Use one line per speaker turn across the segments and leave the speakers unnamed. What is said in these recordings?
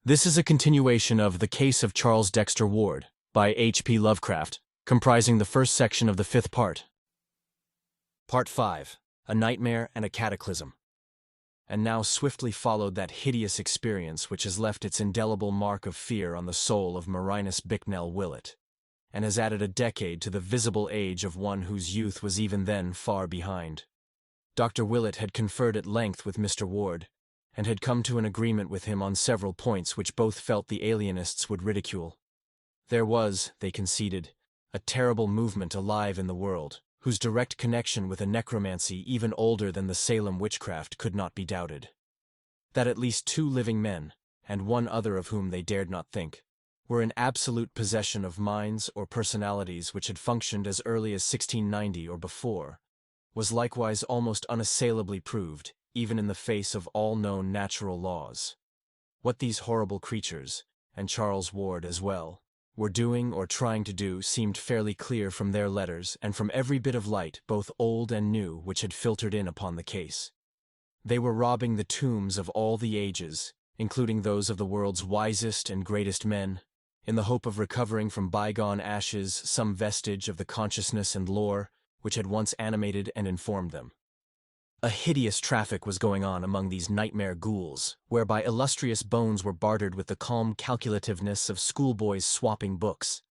This is a continuation of The Case of Charles Dexter Ward by H.P. Lovecraft, comprising the first section of the fifth part. Part 5, A Nightmare and a Cataclysm. And now swiftly followed that hideous experience which has left its indelible mark of fear on the soul of Marinus Bicknell Willett, and has added a decade to the visible age of one whose youth was even then far behind. Dr. Willett had conferred at length with Mr. Ward, and had come to an agreement with him on several points which both felt the alienists would ridicule. There was, they conceded, a terrible movement alive in the world, whose direct connection with a necromancy even older than the Salem witchcraft could not be doubted. That at least 2 living men, and one other of whom they dared not think, were in absolute possession of minds or personalities which had functioned as early as 1690 or before, was likewise almost unassailably proved, even in the face of all known natural laws. What these horrible creatures, and Charles Ward as well, were doing or trying to do seemed fairly clear from their letters and from every bit of light, both old and new, which had filtered in upon the case. They were robbing the tombs of all the ages, including those of the world's wisest and greatest men, in the hope of recovering from bygone ashes some vestige of the consciousness and lore which had once animated and informed them. A hideous traffic was going on among these nightmare ghouls, whereby illustrious bones were bartered with the calm calculativeness of schoolboys swapping books.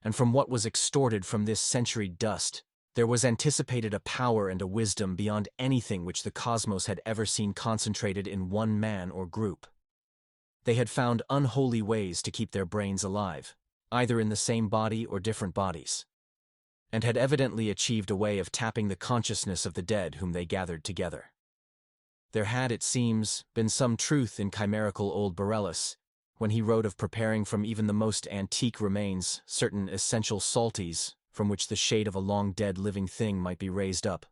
And from what was extorted from this century dust, there was anticipated a power and a wisdom beyond anything which the cosmos had ever seen concentrated in one man or group. They had found unholy ways to keep their brains alive, either in the same body or different bodies, and had evidently achieved a way of tapping the consciousness of the dead whom they gathered together. There had, it seems, been some truth in chimerical old Borellus, when he wrote of preparing from even the most antique remains certain essential salties from which the shade of a long-dead living thing might be raised up.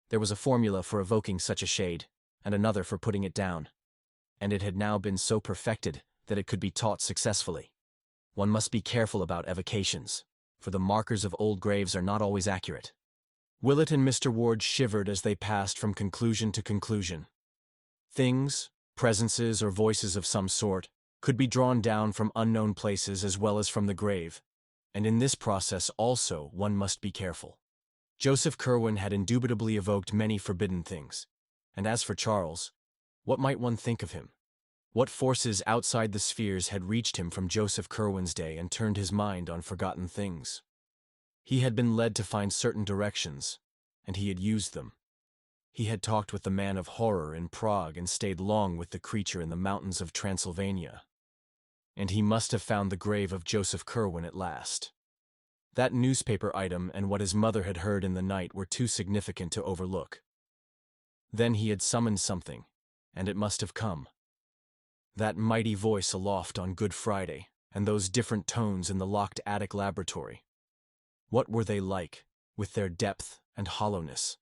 There was a formula for evoking such a shade, and another for putting it down, and it had now been so perfected that it could be taught successfully. One must be careful about evocations, for the markers of old graves are not always accurate. Willett and Mr. Ward shivered as they passed from conclusion to conclusion. Things, presences or voices of some sort, could be drawn down from unknown places as well as from the grave, and in this process also one must be careful. Joseph Curwen had indubitably evoked many forbidden things, and as for Charles, what might one think of him? What forces outside the spheres had reached him from Joseph Curwen's day and turned his mind on forgotten things? He had been led to find certain directions, and he had used them. He had talked with the man of horror in Prague and stayed long with the creature in the mountains of Transylvania. And he must have found the grave of Joseph Curwen at last. That newspaper item and what his mother had heard in the night were too significant to overlook. Then he had summoned something, and it must have come. That mighty voice aloft on Good Friday, and those different tones in the locked attic laboratory. What were they like, with their depth and hollowness?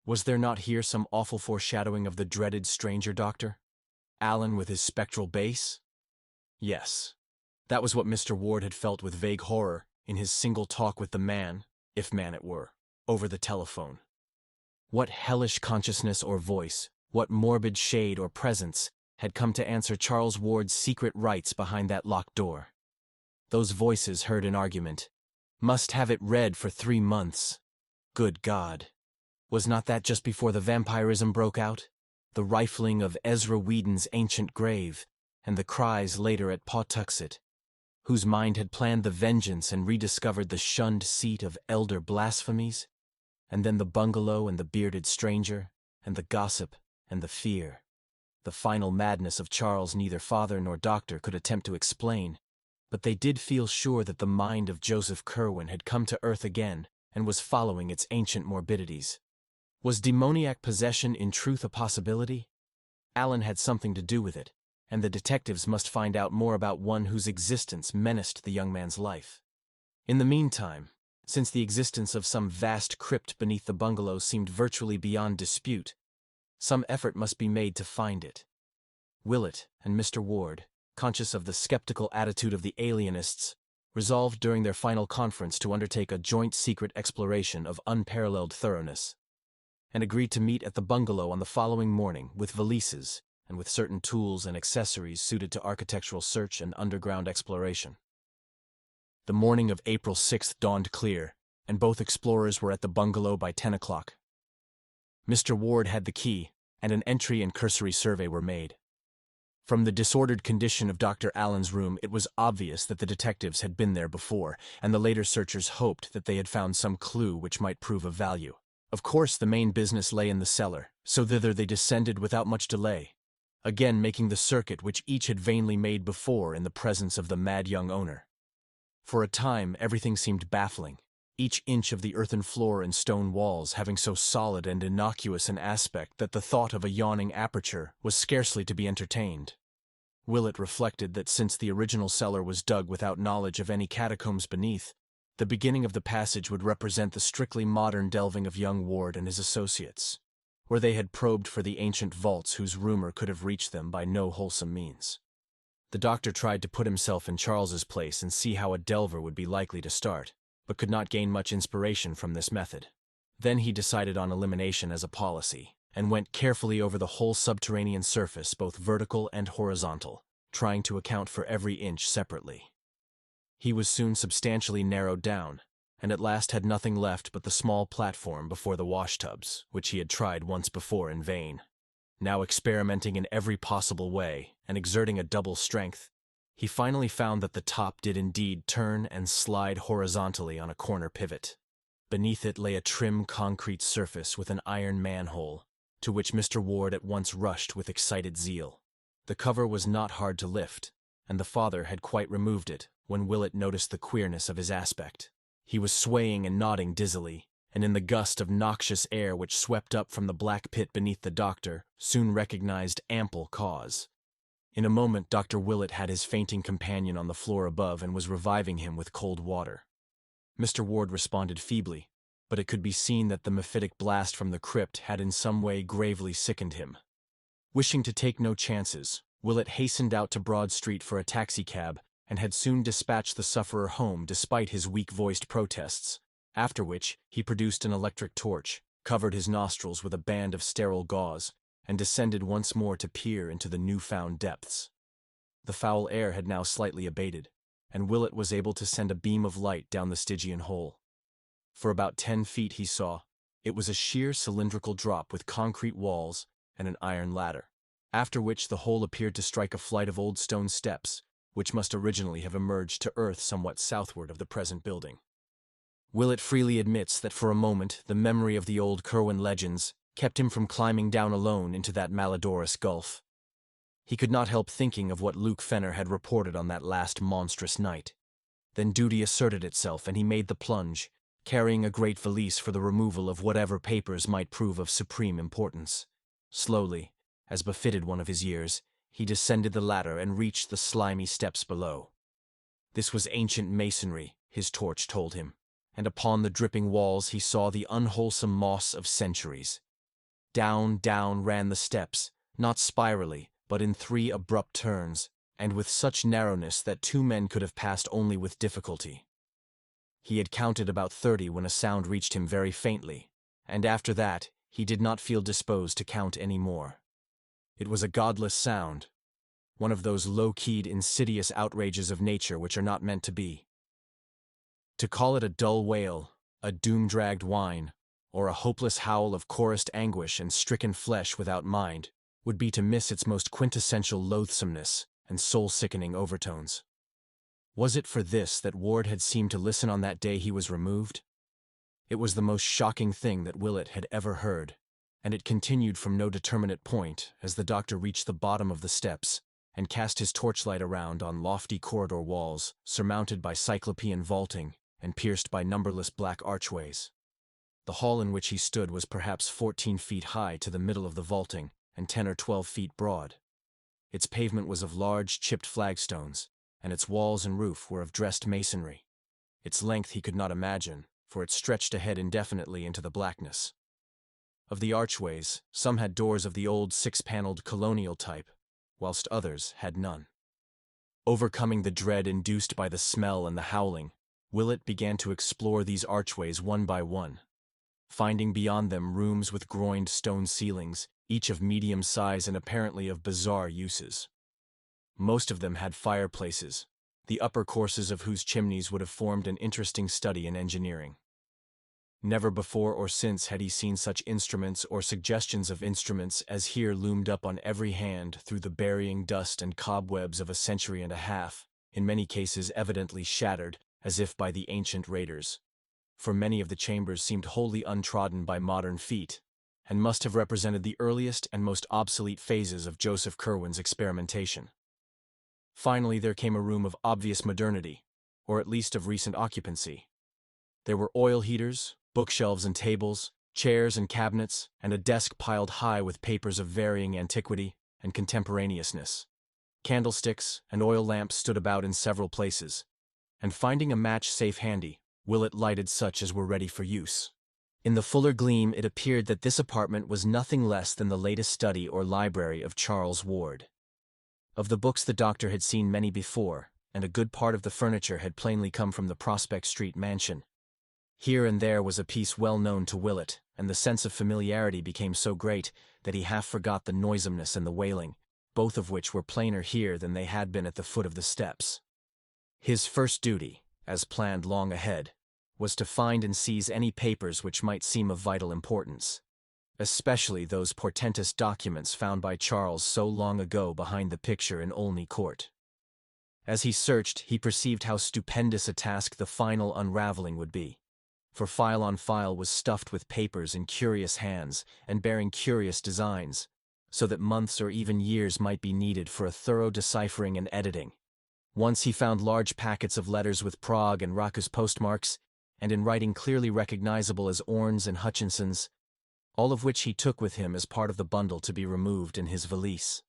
Was there not here some awful foreshadowing of the dreaded stranger doctor? Allen with his spectral bass? Yes, that was what Mr. Ward had felt with vague horror in his single talk with the man, if man it were, over the telephone. What hellish consciousness or voice, what morbid shade or presence, had come to answer Charles Ward's secret rites behind that locked door? Those voices heard in argument. Must have it read for 3 months. Good God! Was not that just before the vampirism broke out? The rifling of Ezra Whedon's ancient grave, and the cries later at Pawtuxet, whose mind had planned the vengeance and rediscovered the shunned seat of elder blasphemies? And then the bungalow and the bearded stranger, and the gossip and the fear. The final madness of Charles neither father nor doctor could attempt to explain, but they did feel sure that the mind of Joseph Curwen had come to earth again and was following its ancient morbidities. Was demoniac possession in truth a possibility? Allen had something to do with it, and the detectives must find out more about one whose existence menaced the young man's life. In the meantime, since the existence of some vast crypt beneath the bungalow seemed virtually beyond dispute, some effort must be made to find it. Willett and Mr. Ward, conscious of the skeptical attitude of the alienists, resolved during their final conference to undertake a joint secret exploration of unparalleled thoroughness, and agreed to meet at the bungalow on the following morning with valises and with certain tools and accessories suited to architectural search and underground exploration. The morning of April 6th dawned clear, and both explorers were at the bungalow by 10 o'clock. Mr. Ward had the key, and an entry and cursory survey were made. From the disordered condition of Dr. Allen's room, it was obvious that the detectives had been there before, and the later searchers hoped that they had found some clue which might prove of value. Of course, the main business lay in the cellar, so thither they descended without much delay, again making the circuit which each had vainly made before in the presence of the mad young owner. For a time, everything seemed baffling, each inch of the earthen floor and stone walls having so solid and innocuous an aspect that the thought of a yawning aperture was scarcely to be entertained. Willett reflected that since the original cellar was dug without knowledge of any catacombs beneath, the beginning of the passage would represent the strictly modern delving of young Ward and his associates, where they had probed for the ancient vaults whose rumor could have reached them by no wholesome means. The doctor tried to put himself in Charles's place and see how a delver would be likely to start, but could not gain much inspiration from this method. Then he decided on elimination as a policy, and went carefully over the whole subterranean surface, both vertical and horizontal, trying to account for every inch separately. He was soon substantially narrowed down, and at last had nothing left but the small platform before the washtubs, which he had tried once before in vain. Now experimenting in every possible way, and exerting a double strength, he finally found that the top did indeed turn and slide horizontally on a corner pivot. Beneath it lay a trim concrete surface with an iron manhole, to which Mr. Ward at once rushed with excited zeal. The cover was not hard to lift, and the father had quite removed it when Willett noticed the queerness of his aspect. He was swaying and nodding dizzily, and in the gust of noxious air which swept up from the black pit beneath the doctor, soon recognized ample cause. In a moment Dr. Willett had his fainting companion on the floor above and was reviving him with cold water. Mr. Ward responded feebly, but it could be seen that the mephitic blast from the crypt had in some way gravely sickened him. Wishing to take no chances, Willett hastened out to Broad Street for a taxicab and had soon dispatched the sufferer home despite his weak-voiced protests, after which he produced an electric torch, covered his nostrils with a band of sterile gauze, and descended once more to peer into the new-found depths. The foul air had now slightly abated, and Willett was able to send a beam of light down the Stygian hole. For about 10 feet he saw, it was a sheer cylindrical drop with concrete walls and an iron ladder, after which the hole appeared to strike a flight of old stone steps, which must originally have emerged to earth somewhat southward of the present building. Willett freely admits that for a moment the memory of the old Curwen legends kept him from climbing down alone into that malodorous gulf. He could not help thinking of what Luke Fenner had reported on that last monstrous night. Then duty asserted itself, and he made the plunge, carrying a great valise for the removal of whatever papers might prove of supreme importance. Slowly, as befitted one of his years, he descended the ladder and reached the slimy steps below. This was ancient masonry, his torch told him, and upon the dripping walls he saw the unwholesome moss of centuries. Down, down ran the steps, not spirally, but in 3 abrupt turns, and with such narrowness that 2 men could have passed only with difficulty. He had counted about 30 when a sound reached him very faintly, and after that he did not feel disposed to count any more. It was a godless sound, one of those low-keyed, insidious outrages of nature which are not meant to be. To call it a dull wail, a doom-dragged whine, or a hopeless howl of chorused anguish and stricken flesh without mind, would be to miss its most quintessential loathsomeness and soul-sickening overtones. Was it for this that Ward had seemed to listen on that day he was removed? It was the most shocking thing that Willett had ever heard, and it continued from no determinate point as the doctor reached the bottom of the steps and cast his torchlight around on lofty corridor walls surmounted by cyclopean vaulting and pierced by numberless black archways. The hall in which he stood was perhaps 14 feet high to the middle of the vaulting and 10 or 12 feet broad. Its pavement was of large chipped flagstones, and its walls and roof were of dressed masonry. Its length he could not imagine, for it stretched ahead indefinitely into the blackness. Of the archways, some had doors of the old 6-paneled colonial type, whilst others had none. Overcoming the dread induced by the smell and the howling, Willett began to explore these archways one by one. Finding beyond them rooms with groined stone ceilings, each of medium size and apparently of bizarre uses. Most of them had fireplaces, the upper courses of whose chimneys would have formed an interesting study in engineering. Never before or since had he seen such instruments or suggestions of instruments as here loomed up on every hand through the burying dust and cobwebs of a century and a half, in many cases evidently shattered, as if by the ancient raiders. For many of the chambers seemed wholly untrodden by modern feet, and must have represented the earliest and most obsolete phases of Joseph Curwen's experimentation. Finally, there came a room of obvious modernity, or at least of recent occupancy. There were oil heaters, bookshelves and tables, chairs and cabinets, and a desk piled high with papers of varying antiquity and contemporaneousness. Candlesticks and oil lamps stood about in several places, and finding a match safe handy, Willett lighted such as were ready for use. In the fuller gleam, it appeared that this apartment was nothing less than the latest study or library of Charles Ward. Of the books the doctor had seen many before, and a good part of the furniture had plainly come from the Prospect Street mansion. Here and there was a piece well known to Willett, and the sense of familiarity became so great that he half forgot the noisomeness and the wailing, both of which were plainer here than they had been at the foot of the steps. His first duty, as planned long ahead, was to find and seize any papers which might seem of vital importance, especially those portentous documents found by Charles so long ago behind the picture in Olney Court. As he searched, he perceived how stupendous a task the final unraveling would be, for file on file was stuffed with papers in curious hands and bearing curious designs, so that months or even years might be needed for a thorough deciphering and editing. Once he found large packets of letters with Prague and Rakus postmarks, and in writing clearly recognizable as Orne's and Hutchinson's, all of which he took with him as part of the bundle to be removed in his valise.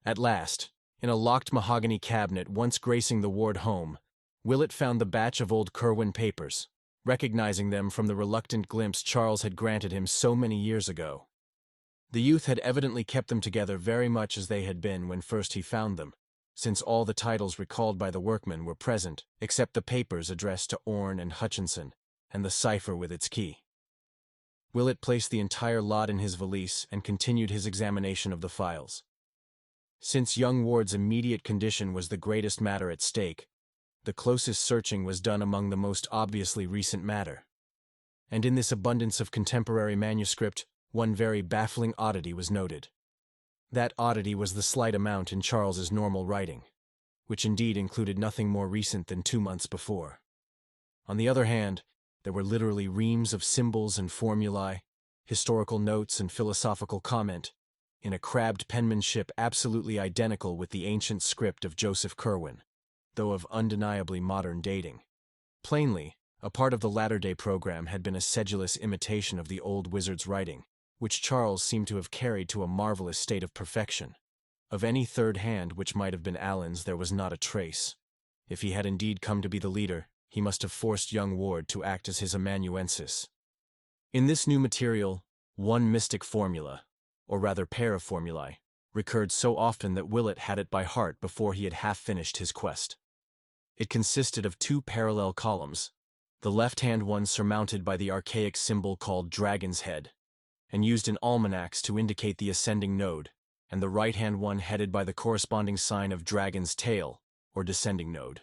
At last, in a locked mahogany cabinet once gracing the Ward home, Willett found the batch of old Curwen papers, recognizing them from the reluctant glimpse Charles had granted him so many years ago. The youth had evidently kept them together very much as they had been when first he found them, since all the titles recalled by the workman were present, except the papers addressed to Orne and Hutchinson, and the cipher with its key. Willett placed the entire lot in his valise and continued his examination of the files. Since young Ward's immediate condition was the greatest matter at stake, the closest searching was done among the most obviously recent matter. And in this abundance of contemporary manuscript, one very baffling oddity was noted. That oddity was the slight amount in Charles's normal writing, which indeed included nothing more recent than 2 months before. On the other hand, there were literally reams of symbols and formulae, historical notes and philosophical comment, in a crabbed penmanship absolutely identical with the ancient script of Joseph Curwen, though of undeniably modern dating. Plainly, a part of the latter-day program had been a sedulous imitation of the old wizard's writing, which Charles seemed to have carried to a marvelous state of perfection. Of any third hand which might have been Allen's there was not a trace. If he had indeed come to be the leader, he must have forced young Ward to act as his amanuensis. In this new material, one mystic formula, or rather pair of formulae, recurred so often that Willett had it by heart before he had half finished his quest. It consisted of 2 parallel columns, the left-hand one surmounted by the archaic symbol called Dragon's Head, and used in almanacs to indicate the ascending node, and the right-hand one headed by the corresponding sign of Dragon's Tail, or descending node.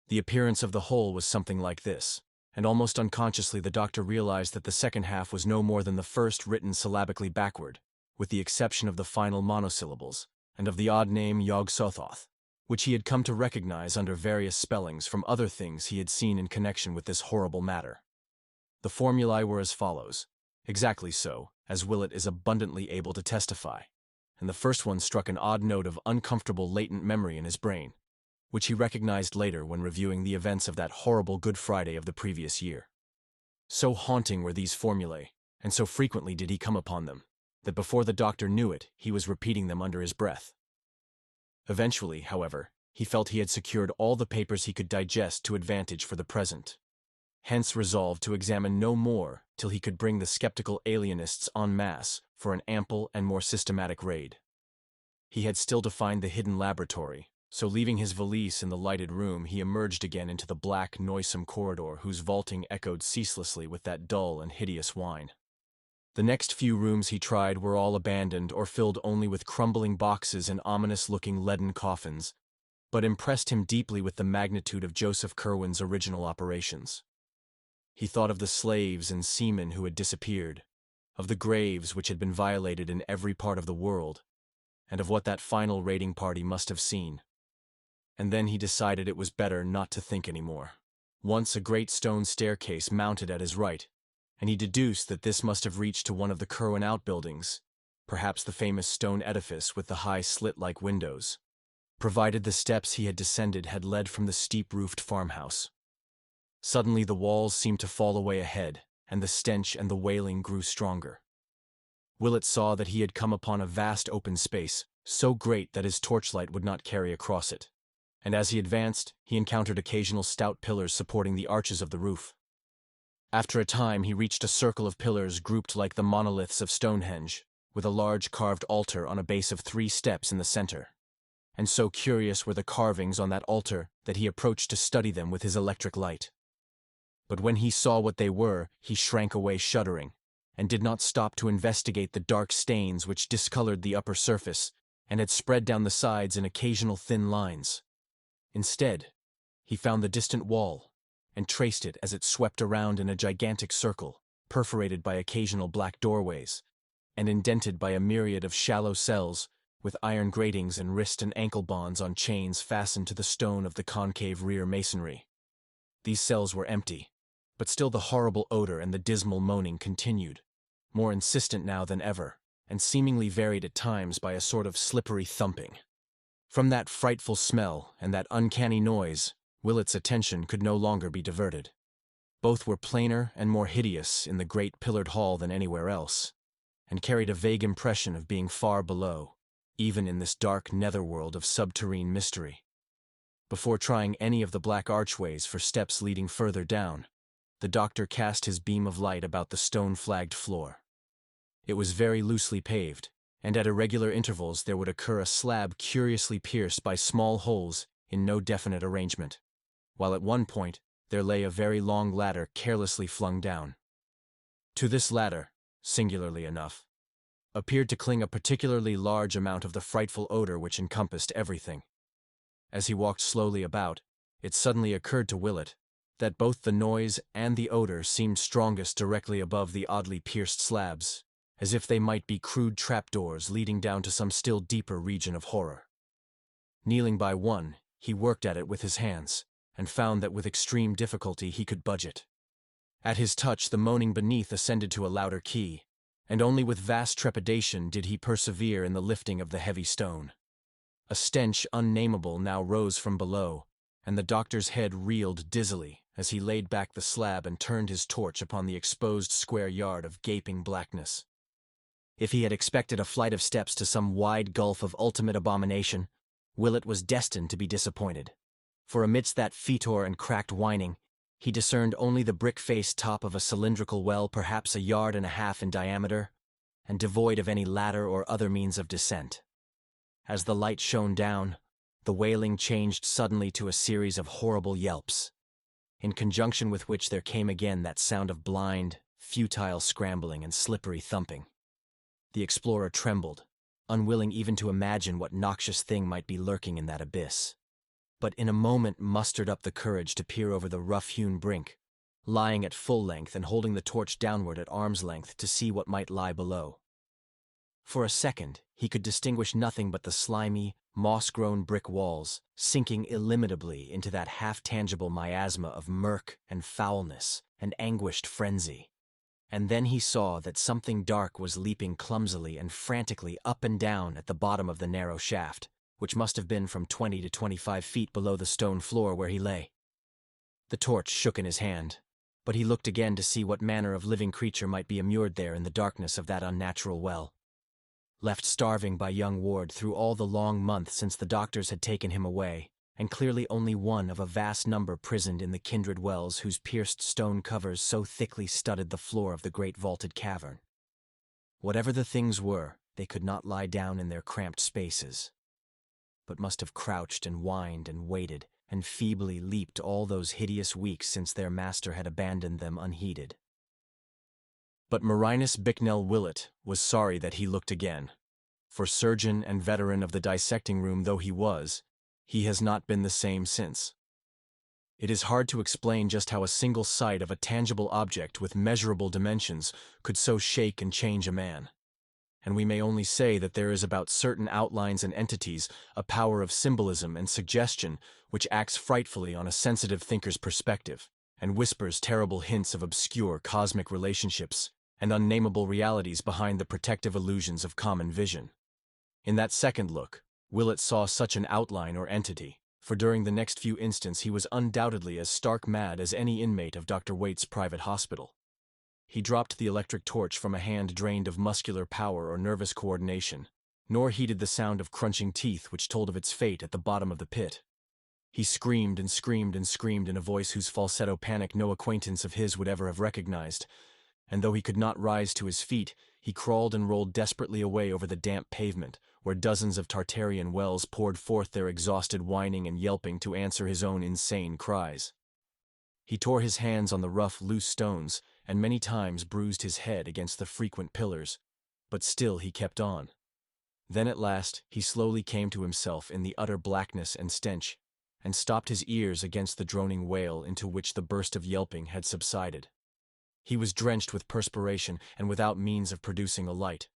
The appearance of the whole was something like this, and almost unconsciously the doctor realized that the second half was no more than the first written syllabically backward, with the exception of the final monosyllables, and of the odd name Yog-Sothoth, which he had come to recognize under various spellings from other things he had seen in connection with this horrible matter. The formulae were as follows, exactly so, as Willett is abundantly able to testify, and the first one struck an odd note of uncomfortable latent memory in his brain, which he recognized later when reviewing the events of that horrible Good Friday of the previous year. So haunting were these formulae, and so frequently did he come upon them, that before the doctor knew it, he was repeating them under his breath. Eventually, however, he felt he had secured all the papers he could digest to advantage for the present, hence resolved to examine no more till he could bring the skeptical alienists en masse for an ample and more systematic raid. He had still to find the hidden laboratory, so leaving his valise in the lighted room, he emerged again into the black, noisome corridor whose vaulting echoed ceaselessly with that dull and hideous whine. The next few rooms he tried were all abandoned or filled only with crumbling boxes and ominous-looking leaden coffins, but impressed him deeply with the magnitude of Joseph Curwen's original operations. He thought of the slaves and seamen who had disappeared, of the graves which had been violated in every part of the world, and of what that final raiding party must have seen. And then he decided it was better not to think anymore. Once a great stone staircase mounted at his right, and he deduced that this must have reached to one of the Curwen outbuildings, perhaps the famous stone edifice with the high slit-like windows, provided the steps he had descended had led from the steep-roofed farmhouse. Suddenly the walls seemed to fall away ahead, and the stench and the wailing grew stronger. Willett saw that he had come upon a vast open space, so great that his torchlight would not carry across it, and as he advanced, he encountered occasional stout pillars supporting the arches of the roof. After a time he reached a circle of pillars grouped like the monoliths of Stonehenge, with a large carved altar on a base of 3 steps in the center. And so curious were the carvings on that altar that he approached to study them with his electric light. But when he saw what they were, he shrank away shuddering, and did not stop to investigate the dark stains which discolored the upper surface and had spread down the sides in occasional thin lines. Instead, he found the distant wall, and traced it as it swept around in a gigantic circle, perforated by occasional black doorways, and indented by a myriad of shallow cells with iron gratings and wrist and ankle bonds on chains fastened to the stone of the concave rear masonry. These cells were empty, but still the horrible odor and the dismal moaning continued, more insistent now than ever, and seemingly varied at times by a sort of slippery thumping. From that frightful smell and that uncanny noise, Willett's attention could no longer be diverted. Both were plainer and more hideous in the great pillared hall than anywhere else, and carried a vague impression of being far below, even in this dark netherworld of subterrene mystery. Before trying any of the black archways for steps leading further down, the doctor cast his beam of light about the stone-flagged floor. It was very loosely paved, and at irregular intervals there would occur a slab curiously pierced by small holes in no definite arrangement, while at one point there lay a very long ladder carelessly flung down. To this ladder, singularly enough, appeared to cling a particularly large amount of the frightful odor which encompassed everything. As he walked slowly about, it suddenly occurred to Willett that both the noise and the odor seemed strongest directly above the oddly pierced slabs, as if they might be crude trapdoors leading down to some still deeper region of horror. Kneeling by one, he worked at it with his hands, and found that with extreme difficulty he could budge it. At his touch the moaning beneath ascended to a louder key, and only with vast trepidation did he persevere in the lifting of the heavy stone. A stench unnameable now rose from below, and the doctor's head reeled dizzily as he laid back the slab and turned his torch upon the exposed square yard of gaping blackness. If he had expected a flight of steps to some wide gulf of ultimate abomination, Willett was destined to be disappointed. For amidst that fetor and cracked whining, he discerned only the brick-faced top of a cylindrical well perhaps 1.5 yards in diameter, and devoid of any ladder or other means of descent. As the light shone down, the wailing changed suddenly to a series of horrible yelps, in conjunction with which there came again that sound of blind, futile scrambling and slippery thumping. The explorer trembled, unwilling even to imagine what noxious thing might be lurking in that abyss, but in a moment mustered up the courage to peer over the rough-hewn brink, lying at full length and holding the torch downward at arm's length to see what might lie below. For a second, he could distinguish nothing but the slimy, moss-grown brick walls, sinking illimitably into that half-tangible miasma of murk and foulness and anguished frenzy. And then he saw that something dark was leaping clumsily and frantically up and down at the bottom of the narrow shaft, which must have been from 20 to 25 feet below the stone floor where he lay. The torch shook in his hand, but he looked again to see what manner of living creature might be immured there in the darkness of that unnatural well. Left starving by young Ward through all the long months since the doctors had taken him away, and clearly only one of a vast number prisoned in the kindred wells whose pierced stone covers so thickly studded the floor of the great vaulted cavern. Whatever the things were, they could not lie down in their cramped spaces, but must have crouched and whined and waited and feebly leaped all those hideous weeks since their master had abandoned them unheeded. But Marinus Bicknell Willett was sorry that he looked again. For surgeon and veteran of the dissecting room though he was, he has not been the same since. It is hard to explain just how a single sight of a tangible object with measurable dimensions could so shake and change a man. And we may only say that there is about certain outlines and entities a power of symbolism and suggestion which acts frightfully on a sensitive thinker's perspective, and whispers terrible hints of obscure cosmic relationships and unnameable realities behind the protective illusions of common vision. In that second look, Willett saw such an outline or entity, for during the next few instants he was undoubtedly as stark mad as any inmate of Dr. Waite's private hospital. He dropped the electric torch from a hand drained of muscular power or nervous coordination, nor heeded the sound of crunching teeth which told of its fate at the bottom of the pit. He screamed and screamed and screamed in a voice whose falsetto panic no acquaintance of his would ever have recognized, and though he could not rise to his feet, he crawled and rolled desperately away over the damp pavement, where dozens of Tartarian wells poured forth their exhausted whining and yelping to answer his own insane cries. He tore his hands on the rough, loose stones, and many times bruised his head against the frequent pillars, but still he kept on. Then at last he slowly came to himself in the utter blackness and stench, and stopped his ears against the droning wail into which the burst of yelping had subsided. He was drenched with perspiration and without means of producing a light,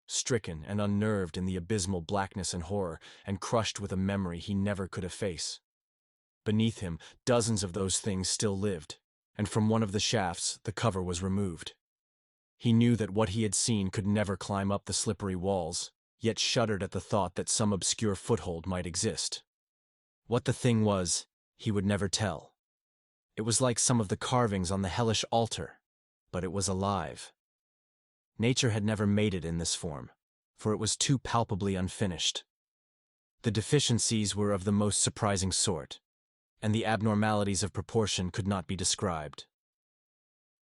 stricken and unnerved in the abysmal blackness and horror, and crushed with a memory he never could efface. Beneath him, dozens of those things still lived, and from one of the shafts the cover was removed. He knew that what he had seen could never climb up the slippery walls, yet shuddered at the thought that some obscure foothold might exist. What the thing was, he would never tell. It was like some of the carvings on the hellish altar, but it was alive. Nature had never made it in this form, for it was too palpably unfinished. The deficiencies were of the most surprising sort, and the abnormalities of proportion could not be described.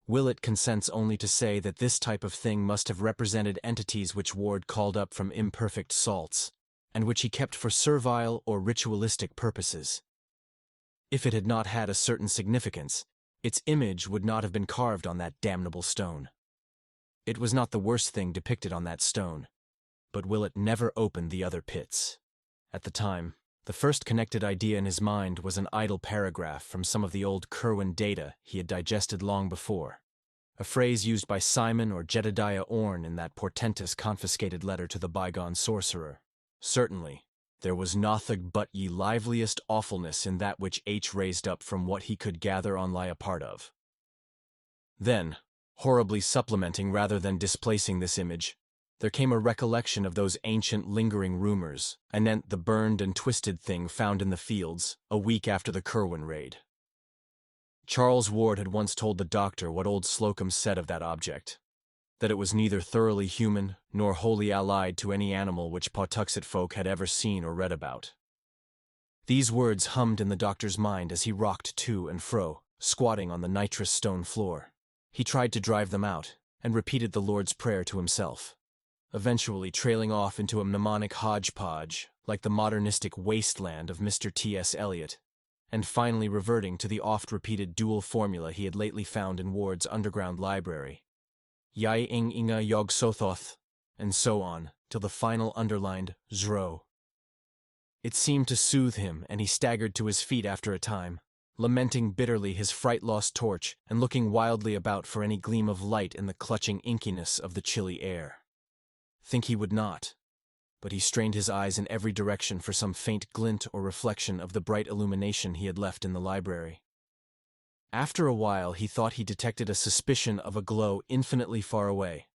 Willett consents only to say that this type of thing must have represented entities which Ward called up from imperfect salts, and which he kept for servile or ritualistic purposes. If it had not had a certain significance, its image would not have been carved on that damnable stone. It was not the worst thing depicted on that stone, but Willett never opened the other pits. At the time, the first connected idea in his mind was an idle paragraph from some of the old Curwen data he had digested long before, a phrase used by Simon or Jedediah Orne in that portentous confiscated letter to the bygone sorcerer. Certainly, there was nothing but ye liveliest awfulness in that which H raised up from what he could gather on lie a part of. Then, horribly supplementing rather than displacing this image, there came a recollection of those ancient lingering rumors anent the burned and twisted thing found in the fields a week after the Curwen raid. Charles Ward had once told the doctor what old Slocum said of that object, that it was neither thoroughly human nor wholly allied to any animal which Pawtuxet folk had ever seen or read about. These words hummed in the doctor's mind as he rocked to and fro, squatting on the nitrous stone floor. He tried to drive them out, and repeated the Lord's Prayer to himself, eventually trailing off into a mnemonic hodgepodge like the modernistic wasteland of Mr. T.S. Eliot, and finally reverting to the oft-repeated dual formula he had lately found in Ward's underground library. Yai ing inga yog sothoth, and so on, till the final underlined zro. It seemed to soothe him, and he staggered to his feet after a time, lamenting bitterly his fright-lost torch and looking wildly about for any gleam of light in the clutching inkiness of the chilly air. Think he would not, but he strained his eyes in every direction for some faint glint or reflection of the bright illumination he had left in the library. After a while he thought he detected a suspicion of a glow infinitely far away,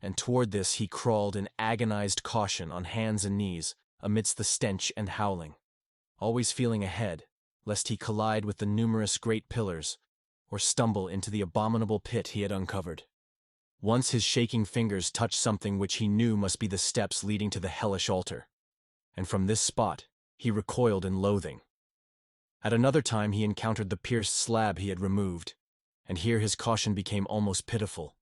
and toward this he crawled in agonized caution on hands and knees amidst the stench and howling, always feeling ahead, lest he collide with the numerous great pillars or stumble into the abominable pit he had uncovered. Once his shaking fingers touched something which he knew must be the steps leading to the hellish altar, and from this spot he recoiled in loathing. At another time he encountered the pierced slab he had removed, and here his caution became almost pitiful.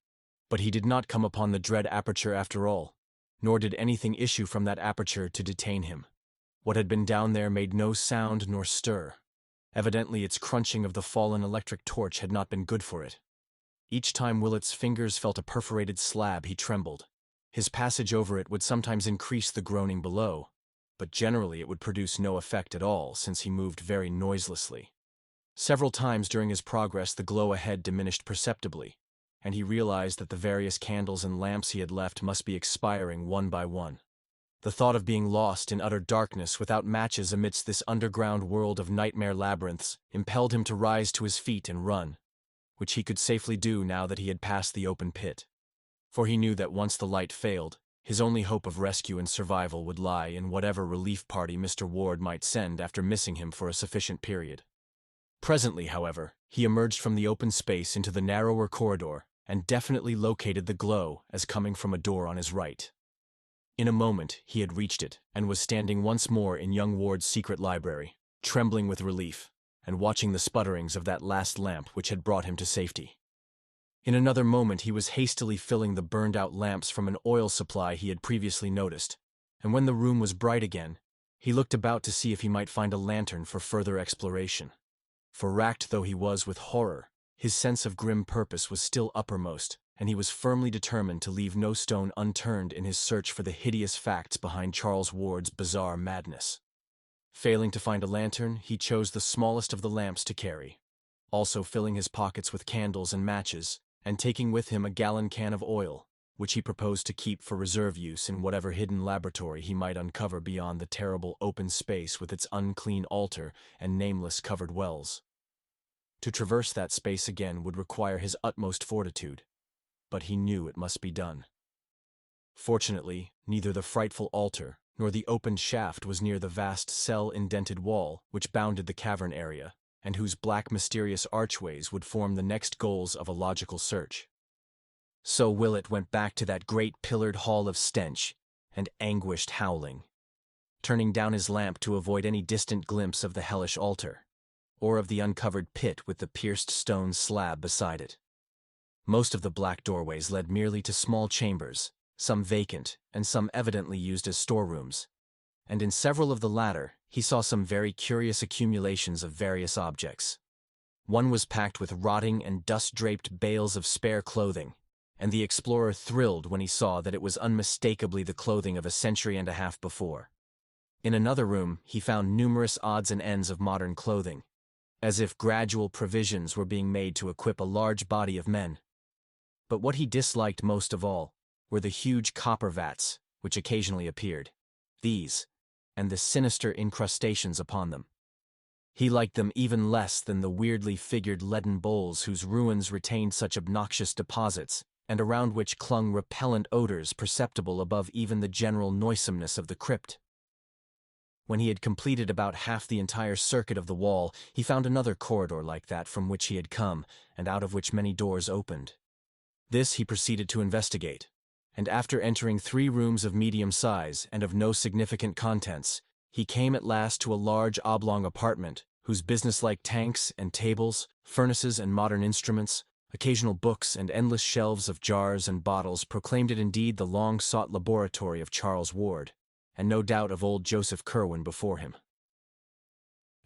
But he did not come upon the dread aperture after all, nor did anything issue from that aperture to detain him. What had been down there made no sound nor stir. Evidently its crunching of the fallen electric torch had not been good for it. Each time Willett's fingers felt a perforated slab, he trembled. His passage over it would sometimes increase the groaning below, but generally it would produce no effect at all since he moved very noiselessly. Several times during his progress the glow ahead diminished perceptibly, and he realized that the various candles and lamps he had left must be expiring one by one. The thought of being lost in utter darkness without matches amidst this underground world of nightmare labyrinths impelled him to rise to his feet and run, which he could safely do now that he had passed the open pit. For he knew that once the light failed, his only hope of rescue and survival would lie in whatever relief party Mr. Ward might send after missing him for a sufficient period. Presently, however, he emerged from the open space into the narrower corridor and definitely located the glow as coming from a door on his right. In a moment he had reached it and was standing once more in young Ward's secret library, trembling with relief, and watching the sputterings of that last lamp which had brought him to safety. In another moment he was hastily filling the burned-out lamps from an oil supply he had previously noticed, and when the room was bright again, he looked about to see if he might find a lantern for further exploration. For racked though he was with horror, his sense of grim purpose was still uppermost, and he was firmly determined to leave no stone unturned in his search for the hideous facts behind Charles Ward's bizarre madness. Failing to find a lantern, he chose the smallest of the lamps to carry, also filling his pockets with candles and matches, and taking with him a gallon can of oil, which he proposed to keep for reserve use in whatever hidden laboratory he might uncover beyond the terrible open space with its unclean altar and nameless covered wells. To traverse that space again would require his utmost fortitude, but he knew it must be done. Fortunately, neither the frightful altar nor the opened shaft was near the vast cell-indented wall which bounded the cavern area, and whose black mysterious archways would form the next goals of a logical search. So Willett went back to that great pillared hall of stench and anguished howling, turning down his lamp to avoid any distant glimpse of the hellish altar, or of the uncovered pit with the pierced stone slab beside it. Most of the black doorways led merely to small chambers, some vacant and some evidently used as storerooms, and in several of the latter he saw some very curious accumulations of various objects. One was packed with rotting and dust-draped bales of spare clothing, and the explorer thrilled when he saw that it was unmistakably the clothing of a century and a half before. In another room he found numerous odds and ends of modern clothing, as if gradual provisions were being made to equip a large body of men. But what he disliked most of all were the huge copper vats which occasionally appeared. These, and the sinister incrustations upon them. He liked them even less than the weirdly figured leaden bowls whose ruins retained such obnoxious deposits, and around which clung repellent odors perceptible above even the general noisomeness of the crypt. When he had completed about half the entire circuit of the wall, he found another corridor like that from which he had come, and out of which many doors opened. This he proceeded to investigate, and after entering 3 rooms of medium size and of no significant contents, he came at last to a large oblong apartment whose businesslike tanks and tables, furnaces and modern instruments, occasional books and endless shelves of jars and bottles proclaimed it indeed the long-sought laboratory of Charles Ward, and no doubt of old Joseph Curwen before him.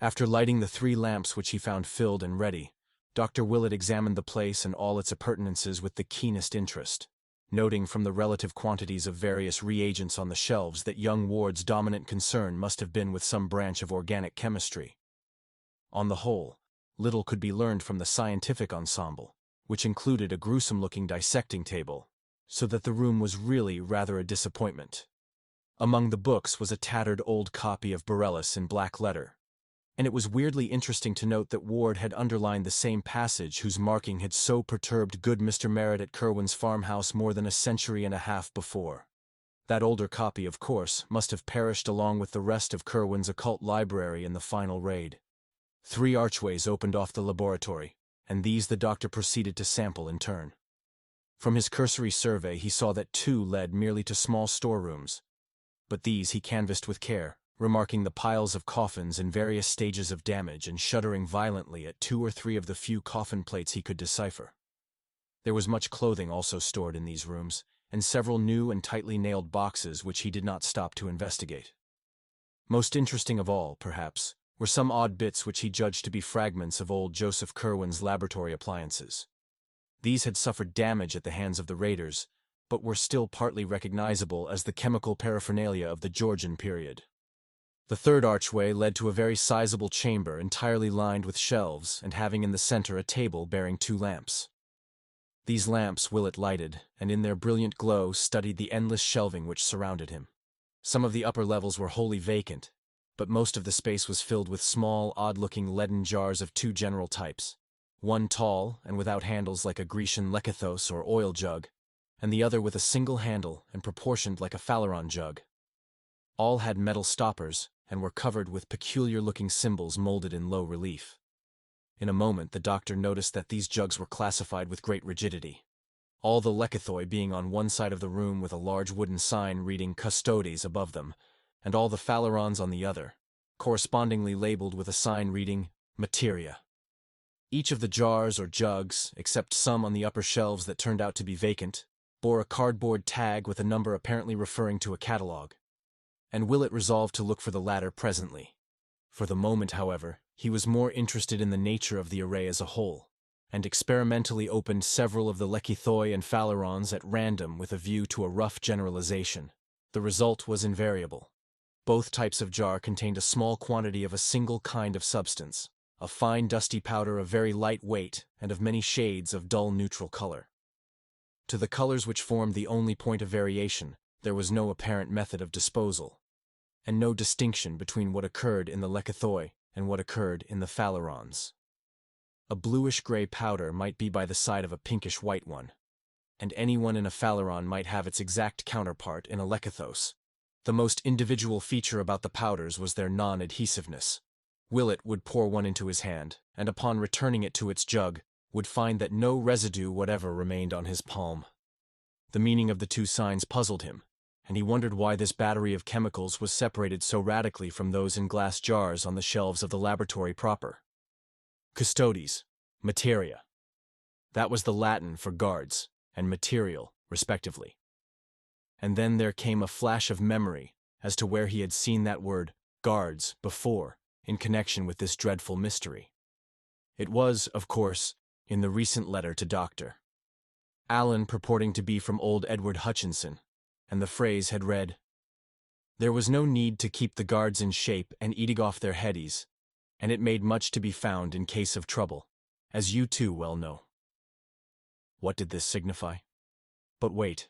After lighting the 3 lamps which he found filled and ready, Dr. Willett examined the place and all its appurtenances with the keenest interest, noting from the relative quantities of various reagents on the shelves that young Ward's dominant concern must have been with some branch of organic chemistry. On the whole, little could be learned from the scientific ensemble, which included a gruesome-looking dissecting table, so that the room was really rather a disappointment. Among the books was a tattered old copy of Borellus in black letter, and it was weirdly interesting to note that Ward had underlined the same passage whose marking had so perturbed good Mr. Merritt at Curwen's farmhouse more than a century and a half before. That older copy, of course, must have perished along with the rest of Curwen's occult library in the final raid. 3 archways opened off the laboratory, and these the doctor proceeded to sample in turn. From his cursory survey he saw that 2 led merely to small storerooms, but these he canvassed with care, remarking the piles of coffins in various stages of damage and shuddering violently at 2 or 3 of the few coffin plates he could decipher. There was much clothing also stored in these rooms, and several new and tightly nailed boxes which he did not stop to investigate. Most interesting of all, perhaps, were some odd bits which he judged to be fragments of old Joseph Curwen's laboratory appliances. These had suffered damage at the hands of the raiders, but were still partly recognizable as the chemical paraphernalia of the Georgian period. The third archway led to a very sizable chamber entirely lined with shelves and having in the center a table bearing 2 lamps. These lamps Willett lighted, and in their brilliant glow studied the endless shelving which surrounded him. Some of the upper levels were wholly vacant, but most of the space was filled with small, odd-looking leaden jars of 2 general types, one tall and without handles like a Grecian lekythos or oil jug, and the other with a single handle and proportioned like a phaleron jug. All had metal stoppers and were covered with peculiar-looking symbols molded in low relief. In a moment the doctor noticed that these jugs were classified with great rigidity, all the lekythoi being on one side of the room with a large wooden sign reading Custodes above them, and all the phalerons on the other, correspondingly labeled with a sign reading Materia. Each of the jars or jugs, except some on the upper shelves that turned out to be vacant, bore a cardboard tag with a number apparently referring to a catalog, and Willett resolved to look for the latter presently. For the moment, however, he was more interested in the nature of the array as a whole, and experimentally opened several of the lekythoi and phalerons at random with a view to a rough generalization. The result was invariable. Both types of jar contained a small quantity of a single kind of substance, a fine dusty powder of very light weight and of many shades of dull neutral color. To the colors which formed the only point of variation, there was no apparent method of disposal, and no distinction between what occurred in the lekythoi and what occurred in the phalerons. A bluish-gray powder might be by the side of a pinkish-white one, and anyone in a phaleron might have its exact counterpart in a lekythos. The most individual feature about the powders was their non-adhesiveness. Willett would pour one into his hand, and upon returning it to its jug, would find that no residue whatever remained on his palm. The meaning of the 2 signs puzzled him, and he wondered why this battery of chemicals was separated so radically from those in glass jars on the shelves of the laboratory proper. Custodes, materia. That was the Latin for guards and material, respectively. And then there came a flash of memory as to where he had seen that word, guards, before, in connection with this dreadful mystery. It was, of course, in the recent letter to Dr. Allen purporting to be from old Edward Hutchinson, and the phrase had read, "There was no need to keep the guards in shape and eating off their headies, and it made much to be found in case of trouble, as you too well know." What did this signify? But wait.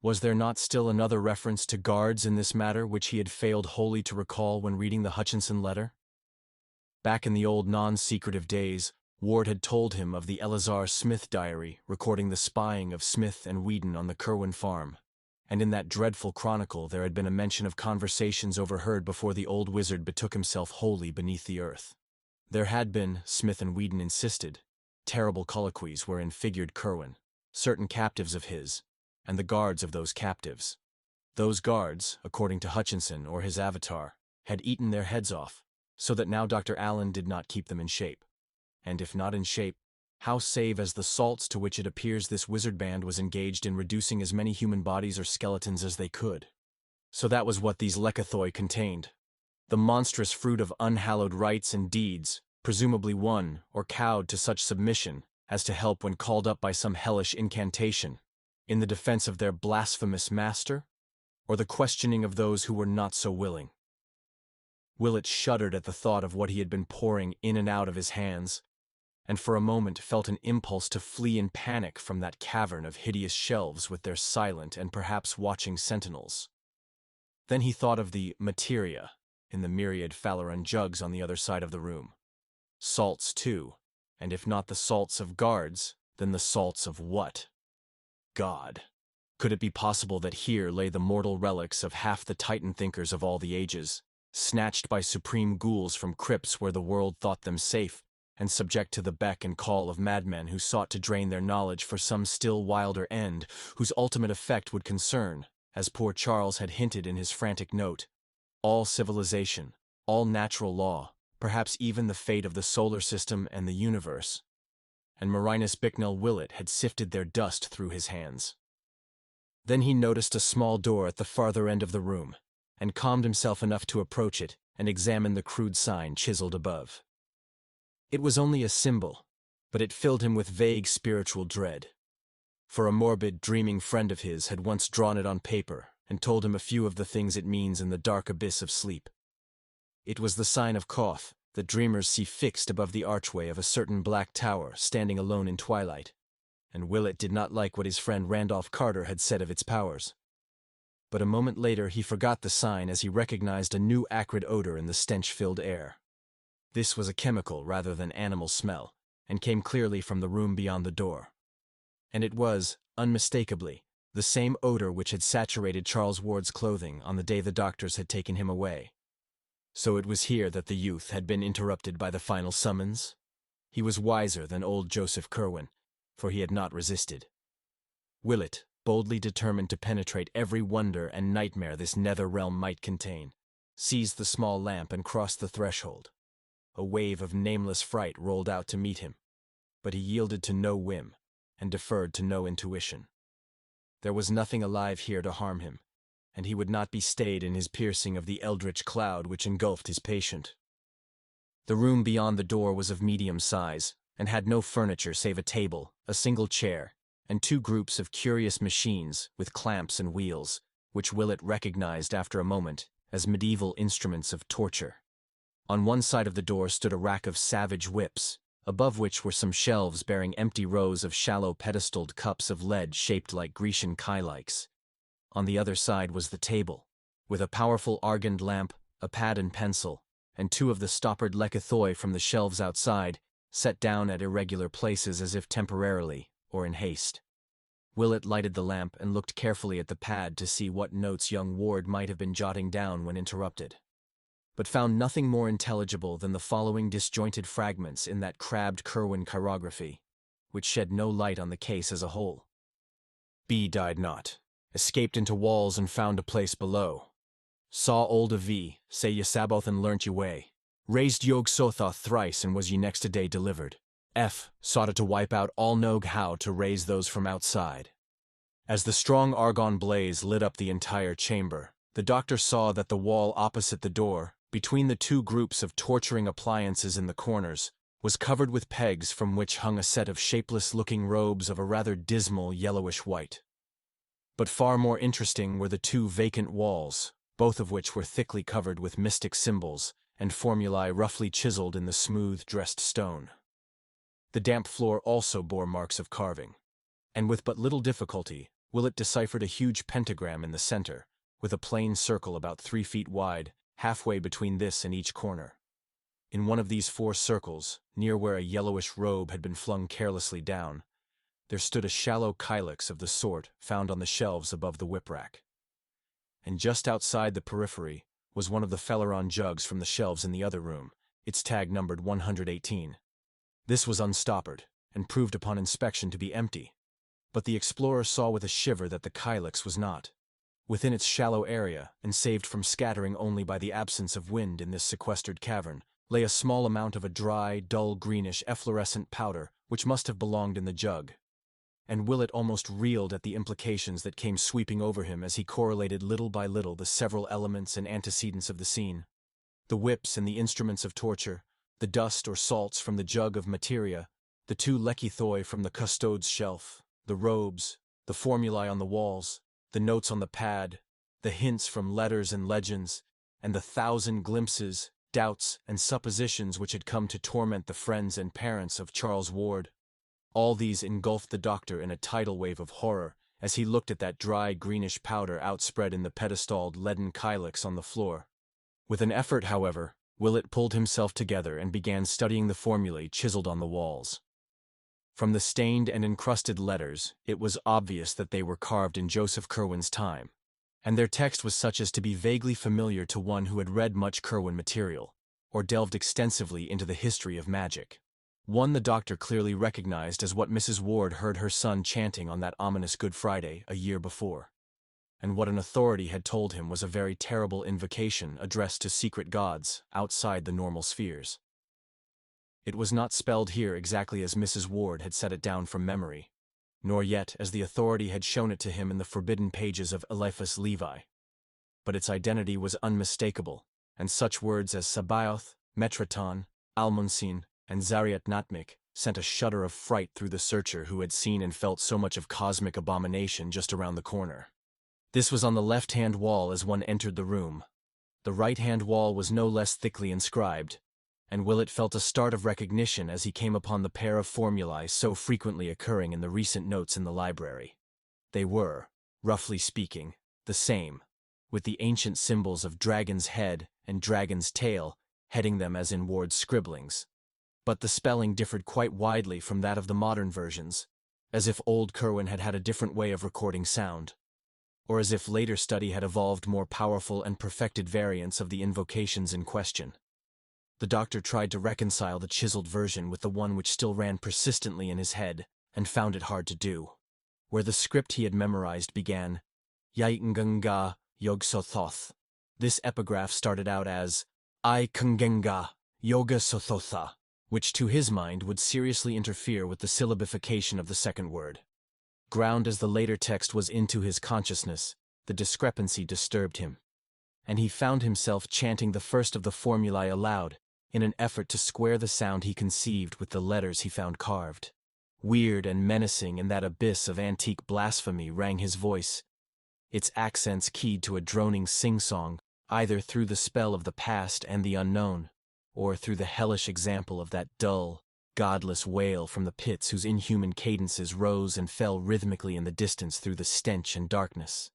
Was there not still another reference to guards in this matter which he had failed wholly to recall when reading the Hutchinson letter? Back in the old non-secretive days, Ward had told him of the Eleazar Smith diary recording the spying of Smith and Whedon on the Kerwin farm, and in that dreadful chronicle there had been a mention of conversations overheard before the old wizard betook himself wholly beneath the earth. There had been, Smith and Whedon insisted, terrible colloquies wherein figured Kerwin, certain captives of his, and the guards of those captives. Those guards, according to Hutchinson or his avatar, had eaten their heads off, so that now Dr. Allen did not keep them in shape. And if not in shape, how save as the salts to which it appears this wizard band was engaged in reducing as many human bodies or skeletons as they could. So that was what these lekythoi contained, the monstrous fruit of unhallowed rites and deeds, presumably won or cowed to such submission as to help when called up by some hellish incantation, in the defense of their blasphemous master, or the questioning of those who were not so willing. Willett shuddered at the thought of what he had been pouring in and out of his hands, and for a moment felt an impulse to flee in panic from that cavern of hideous shelves with their silent and perhaps watching sentinels. Then he thought of the materia in the myriad phaleron jugs on the other side of the room. Salts, too, and if not the salts of guards, then the salts of what? God. Could it be possible that here lay the mortal relics of half the Titan thinkers of all the ages, snatched by supreme ghouls from crypts where the world thought them safe, and subject to the beck and call of madmen who sought to drain their knowledge for some still wilder end, whose ultimate effect would concern, as poor Charles had hinted in his frantic note, all civilization, all natural law, perhaps even the fate of the solar system and the universe. And Marinus Bicknell Willett had sifted their dust through his hands. Then he noticed a small door at the farther end of the room, and calmed himself enough to approach it and examine the crude sign chiseled above. It was only a symbol, but it filled him with vague spiritual dread. For a morbid, dreaming friend of his had once drawn it on paper and told him a few of the things it means in the dark abyss of sleep. It was the sign of Koth that dreamers see fixed above the archway of a certain black tower standing alone in twilight, and Willett did not like what his friend Randolph Carter had said of its powers. But a moment later he forgot the sign as he recognized a new acrid odor in the stench-filled air. This was a chemical rather than animal smell, and came clearly from the room beyond the door. And it was, unmistakably, the same odor which had saturated Charles Ward's clothing on the day the doctors had taken him away. So it was here that the youth had been interrupted by the final summons? He was wiser than old Joseph Curwen, for he had not resisted. Willett, boldly determined to penetrate every wonder and nightmare this nether realm might contain, seized the small lamp and crossed the threshold. A wave of nameless fright rolled out to meet him, but he yielded to no whim, and deferred to no intuition. There was nothing alive here to harm him, and he would not be stayed in his piercing of the eldritch cloud which engulfed his patient. The room beyond the door was of medium size, and had no furniture save a table, a single chair, and two groups of curious machines with clamps and wheels, which Willett recognized after a moment as medieval instruments of torture. On one side of the door stood a rack of savage whips, above which were some shelves bearing empty rows of shallow pedestaled cups of lead shaped like Grecian kylikes. On the other side was the table, with a powerful argand lamp, a pad and pencil, and two of the stoppered lekythoi from the shelves outside, set down at irregular places as if temporarily, or in haste. Willett lighted the lamp and looked carefully at the pad to see what notes young Ward might have been jotting down when interrupted, but found nothing more intelligible than the following disjointed fragments in that crabbed Curwen chirography, which shed no light on the case as a whole. B died not, escaped into walls and found a place below. Saw old V, say ye Saboth and learnt ye way. Raised Yog Sothoth thrice and was ye next day delivered. F sought to wipe out all Nog how to raise those from outside. As the strong argon blaze lit up the entire chamber, the doctor saw that the wall opposite the door, between the two groups of torturing appliances in the corners, was covered with pegs from which hung a set of shapeless-looking robes of a rather dismal yellowish white. But far more interesting were the two vacant walls, both of which were thickly covered with mystic symbols and formulae roughly chiseled in the smooth, dressed stone. The damp floor also bore marks of carving, and with but little difficulty, Willett deciphered a huge pentagram in the center, with a plain circle about 3 feet wide, halfway between this and each corner. In one of these 4 circles, near where a yellowish robe had been flung carelessly down, there stood a shallow kylix of the sort found on the shelves above the whip-rack. And just outside the periphery was one of the Felleron jugs from the shelves in the other room, its tag numbered 118. This was unstoppered, and proved upon inspection to be empty, but the explorer saw with a shiver that the kylix was not. Within its shallow area, and saved from scattering only by the absence of wind in this sequestered cavern, lay a small amount of a dry, dull greenish efflorescent powder which must have belonged in the jug. And Willett almost reeled at the implications that came sweeping over him as he correlated little by little the several elements and antecedents of the scene. The whips and the instruments of torture, the dust or salts from the jug of materia, the 2 lekythoi from the custode's shelf, the robes, the formulae on the walls, the notes on the pad, the hints from letters and legends, and the 1,000 glimpses, doubts, and suppositions which had come to torment the friends and parents of Charles Ward. All these engulfed the doctor in a tidal wave of horror as he looked at that dry greenish powder outspread in the pedestaled leaden kylix on the floor. With an effort, however, Willett pulled himself together and began studying the formulae chiseled on the walls. From the stained and encrusted letters, it was obvious that they were carved in Joseph Curwen's time, and their text was such as to be vaguely familiar to one who had read much Curwen material, or delved extensively into the history of magic. One the doctor clearly recognized as what Mrs. Ward heard her son chanting on that ominous Good Friday a year before, and what an authority had told him was a very terrible invocation addressed to secret gods outside the normal spheres. It was not spelled here exactly as Mrs. Ward had set it down from memory, nor yet as the authority had shown it to him in the forbidden pages of Eliphas Levi. But its identity was unmistakable, and such words as Sabaoth, Metraton, Almonsin, and Zariat Natmik sent a shudder of fright through the searcher who had seen and felt so much of cosmic abomination just around the corner. This was on the left-hand wall as one entered the room. The right-hand wall was no less thickly inscribed, and Willett felt a start of recognition as he came upon the pair of formulae so frequently occurring in the recent notes in the library. They were, roughly speaking, the same, with the ancient symbols of dragon's head and dragon's tail heading them as in Ward's scribblings. But the spelling differed quite widely from that of the modern versions, as if old Kerwin had had a different way of recording sound, or as if later study had evolved more powerful and perfected variants of the invocations in question. The doctor tried to reconcile the chiseled version with the one which still ran persistently in his head, and found it hard to do. Where the script he had memorized began, Yaitngunga Yogsothoth. This epigraph started out as I Kungenga Yoga Sothotha, which to his mind would seriously interfere with the syllabification of the second word. Ground as the later text was into his consciousness, the discrepancy disturbed him, and he found himself chanting the first of the formulae aloud in an effort to square the sound he conceived with the letters he found carved. Weird and menacing in that abyss of antique blasphemy rang his voice, its accents keyed to a droning sing-song, either through the spell of the past and the unknown, or through the hellish example of that dull, godless wail from the pits whose inhuman cadences rose and fell rhythmically in the distance through the stench and darkness.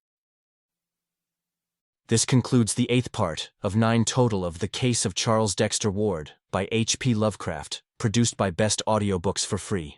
This concludes the 8th part of 9 total of The Case of Charles Dexter Ward by H.P. Lovecraft, produced by Best Audiobooks for free.